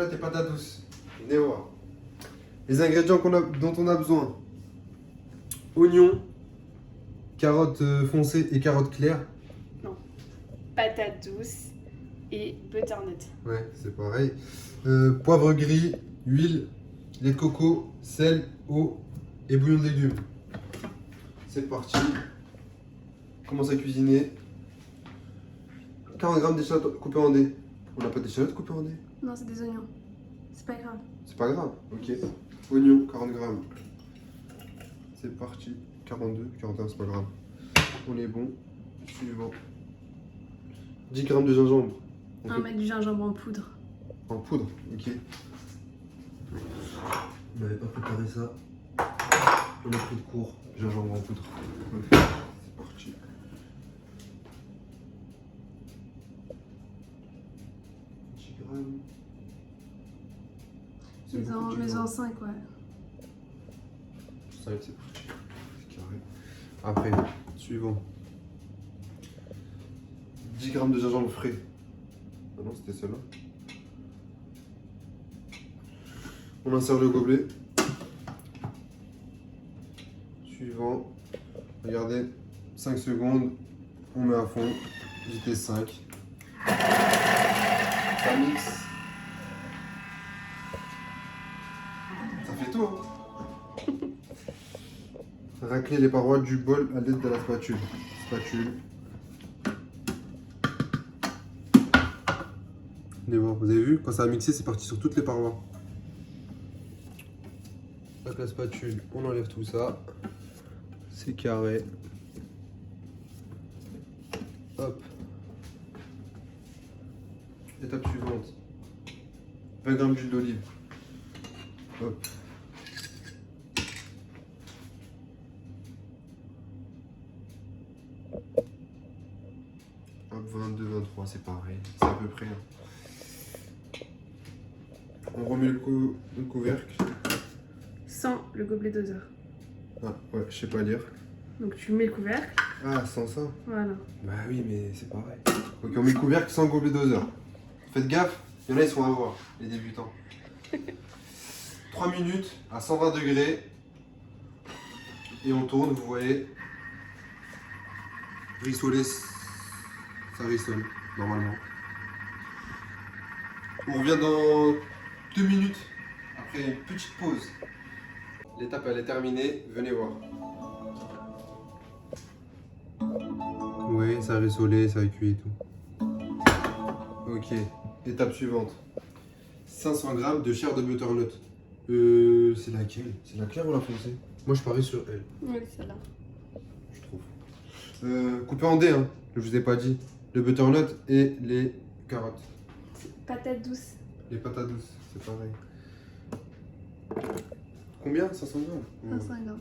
butternuts et patates douces. Venez voir. Les ingrédients dont on a besoin. Oignons, carottes foncées et carottes claires. Patates douces et butternut. Ouais, c'est pareil. Poivre gris, huile, lait de coco, sel, eau et bouillon de légumes. C'est parti. Commence à cuisiner. 40 g d'échalotes coupées en dés. On n'a pas d'échalotes coupées en dés? Non, c'est des oignons. C'est pas grave. C'est pas grave, ok. Oignons, 40 g. C'est parti. 42, 41, c'est pas grave. On est bon. Suivant. 10 g de gingembre. On va mettre du gingembre en poudre. En poudre, ok. On n'avait pas préparé ça. On a pris de cours. Gingembre en poudre. Ok, c'est parti. Mais en 5, ouais. 5, c'est parti. C'est carré. Après, suivant. 10 g de gingembre frais. Ah non, c'était celle-là. On insère le gobelet. Suivant. Regardez, 5 secondes. On met à fond. Vitesse 5. Ça mixe. Ça fait tout, hein. Racler les parois du bol à l'aide de la spatule. Vous avez vu, quand ça a mixé, c'est parti sur toutes les parois. Avec la spatule, on enlève tout ça. C'est carré. Hop. Étape suivante. 20 g d'huile d'olive. Hop. Hop, 22, 23, c'est pareil. C'est à peu près. Hein. On remet le couvercle. Sans le gobelet doseur. Ah, ouais, je sais pas lire. Donc tu mets le couvercle. Ah, sans ça? Voilà. Bah oui, mais c'est pareil. Ok, on met le couvercle sans gobelet doseur. Faites gaffe, il y en a, ils sont à voir, les débutants. 3 minutes à 120 degrés. Et on tourne, vous voyez. Rissoler, ça rissole, normalement. On revient dans 2 minutes, après une petite pause. L'étape, elle est terminée, venez voir. Oui, ça a rissolé, ça a cuit et tout. Ok, étape suivante. 500 g de chair de butternut. C'est laquelle? C'est la claire ou la foncée? Moi je parie sur elle. Oui, celle-là. Je trouve. Coupé en dés, hein, je vous ai pas dit. Le butternut et les carottes. Patates douces. Les patates douces, c'est pareil. Combien? 500 g? 500 grammes.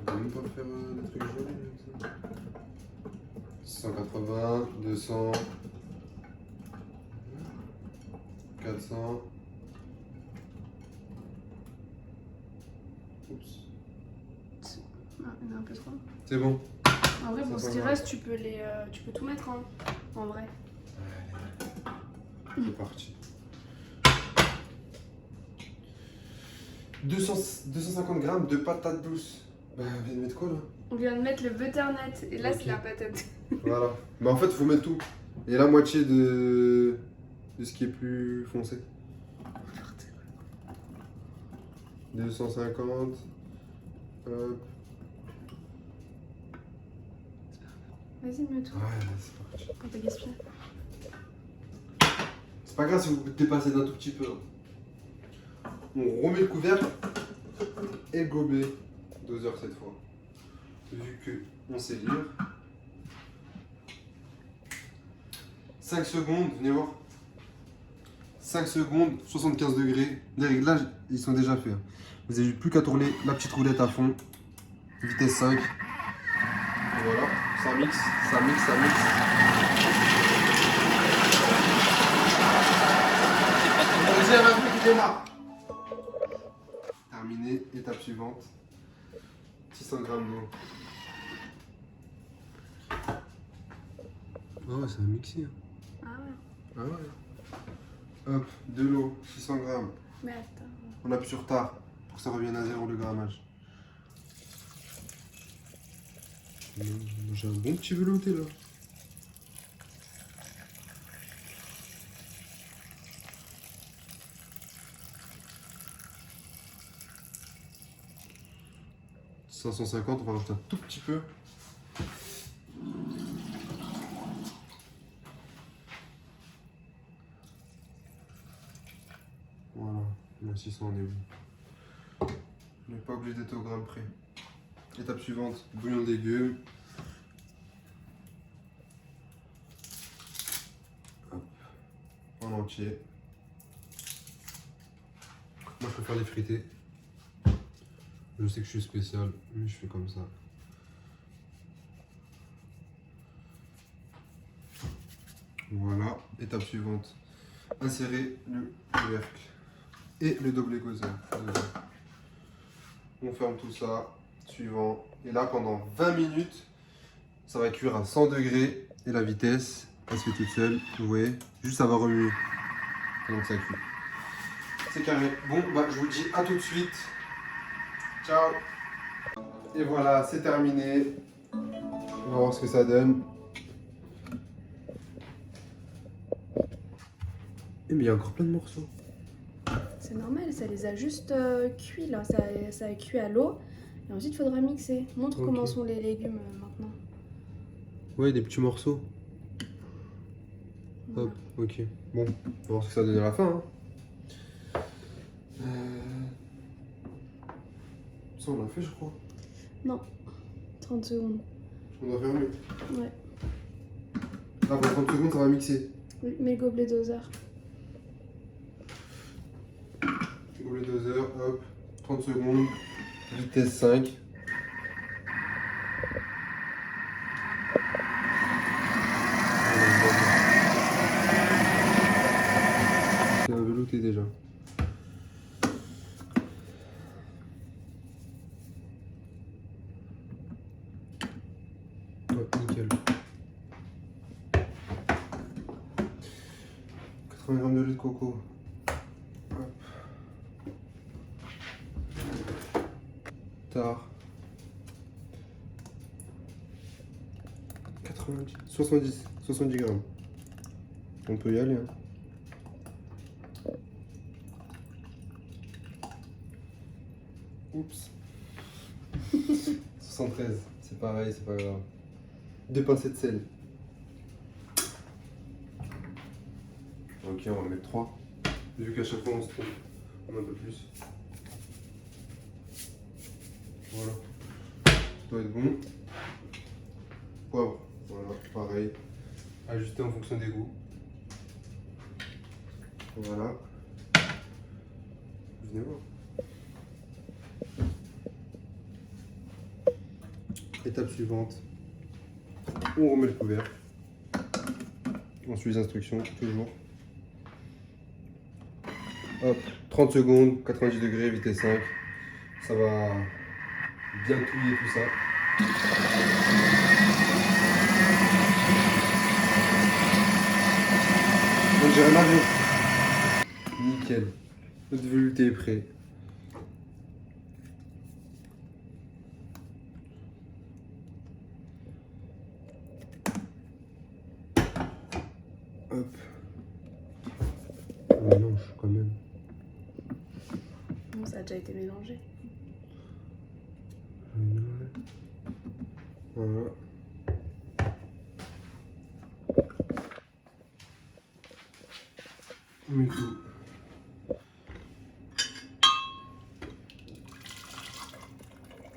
On va même pas faire des trucs jolis avec ça. 180, 200, 400. Oups. Ah, il y en a un peu trop. C'est bon. En vrai, pour ce qui reste, tu peux tout mettre en vrai. C'est parti. 250 g de patates douces. Bah, on vient de mettre quoi là? On vient de mettre le butternut et là Ok. c'est la patate. Voilà. Bah, en fait, il faut mettre tout. Et la moitié de ce qui est plus foncé. 250. Hop. Vas-y, mets tout. Ouais, c'est parti. Quand t'as gaspillé. C'est pas grave si vous dépassez d'un tout petit peu. Hein. On remet le couvercle et le gobelet. Doseur cette fois. Vu que on sait lire. 5 secondes, venez voir. 5 secondes, 75 degrés. Les réglages, ils sont déjà faits. Vous n'avez plus qu'à tourner la petite roulette à fond. Vitesse 5. Et voilà, ça mixe, ça mixe, ça mixe. Deuxième un peu qui démarre. Terminé, étape suivante. 600 g d'eau. Ah ouais, ça a mixé. Hein. Ah ouais. Ah ouais. Hop, de l'eau, 600 grammes. Mais attends. On appuie sur tard pour que ça revienne à 0 le grammage. J'ai un bon petit velouté là. « 550, on va rajouter un tout petit peu. Voilà, le 600 on est bon. On n'est pas obligé d'être au gramme près. Étape suivante, bouillon de légumes. Hop, en entier. Moi je préfère les friter. Je sais que je suis spécial, mais je fais comme ça. Voilà, étape suivante. Insérer le couvercle et le double causeur. On ferme tout ça, suivant. Et là, pendant 20 minutes, ça va cuire à 100 degrés. Et la vitesse, elle se fait toute seule. Vous voyez, juste ça va remuer pendant que ça cuit. C'est carré. Bon, bah, je vous dis à tout de suite. Ciao. Et voilà, c'est terminé. On va voir ce que ça donne. Et mais il y a encore plein de morceaux. C'est normal, ça les a juste cuits là. Ça a cuit à l'eau. Et ensuite, il faudra mixer. Montre Ok. comment sont les légumes maintenant. Ouais, des petits morceaux. Voilà. Hop, ok. Bon, on va voir ce que ça donne à la fin. Hein. Ça, on l'a fait, je crois. Non, 30 secondes. On doit fermer. Ouais. Là, pour 30 secondes, ça va mixer. Oui, mais gobelet doseur. Gobelet doseur, hop. 30 secondes. Vitesse 5. C'est un velouté déjà. Ouais, nickel. 80 grammes de lait de coco. Hop. Tard. 90, 70 grammes. On peut y aller. Hein. Oups. 73, c'est pareil, c'est pas grave. 2 pincées de sel. Ok, on va mettre 3. Vu qu'à chaque fois on se trompe, on met un peu plus. Voilà. Ça doit être bon. Poivre, voilà, pareil. Ajuster en fonction des goûts. Voilà. Venez voir. Étape suivante. On remet le couvercle. On suit les instructions, toujours. Hop, 30 secondes, 90 degrés, vitesse 5. Ça va bien touiller tout ça. Donc j'ai rien à dire. Nickel. Notre velouté est prêt. Hop. On mélange quand même. Bon, ça a déjà été mélangé. Voilà. On met tout.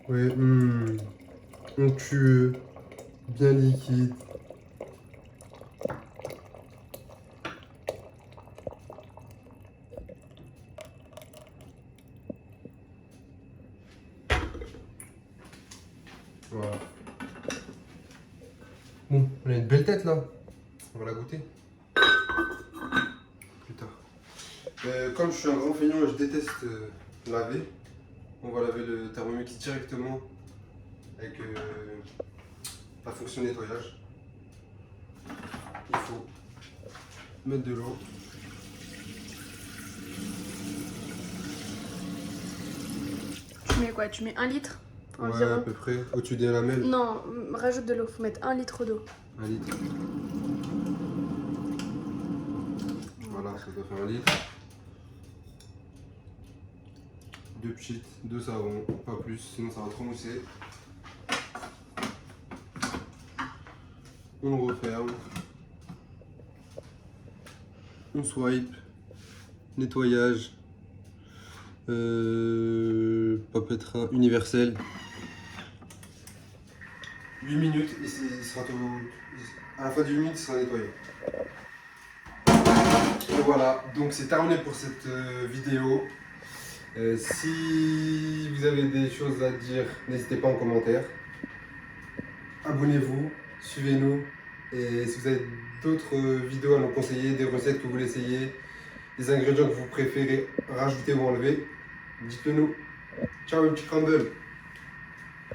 Ouais, onctueux, bien liquide. Voilà. Bon, on a une belle tête là. On va la goûter. Plus tard. Comme je suis un grand feignant et je déteste laver, on va laver le Thermomix directement avec la fonction nettoyage. Il faut mettre de l'eau. quoi? Tu mets 1 litre Ouais, à environ? peu près. Au-dessus des lamelles. Non, rajoute de l'eau. Faut mettre 1 litre d'eau. 1 litre. Voilà, ça doit faire 1 litre. 2 pchits, 2 savons, pas plus, sinon ça va trop mousser. On le referme. On swipe. Nettoyage. Papeterin universel. 8 minutes et il sera tout. À la fin de 8 minutes, il sera nettoyé. Et voilà, donc c'est terminé pour cette vidéo. Si vous avez des choses à dire, n'hésitez pas en commentaire. Abonnez-vous, suivez-nous. Et si vous avez d'autres vidéos à nous conseiller, des recettes que vous voulez essayer, des ingrédients que vous préférez rajouter ou enlever, dites-le nous. Ciao, le petit crumble.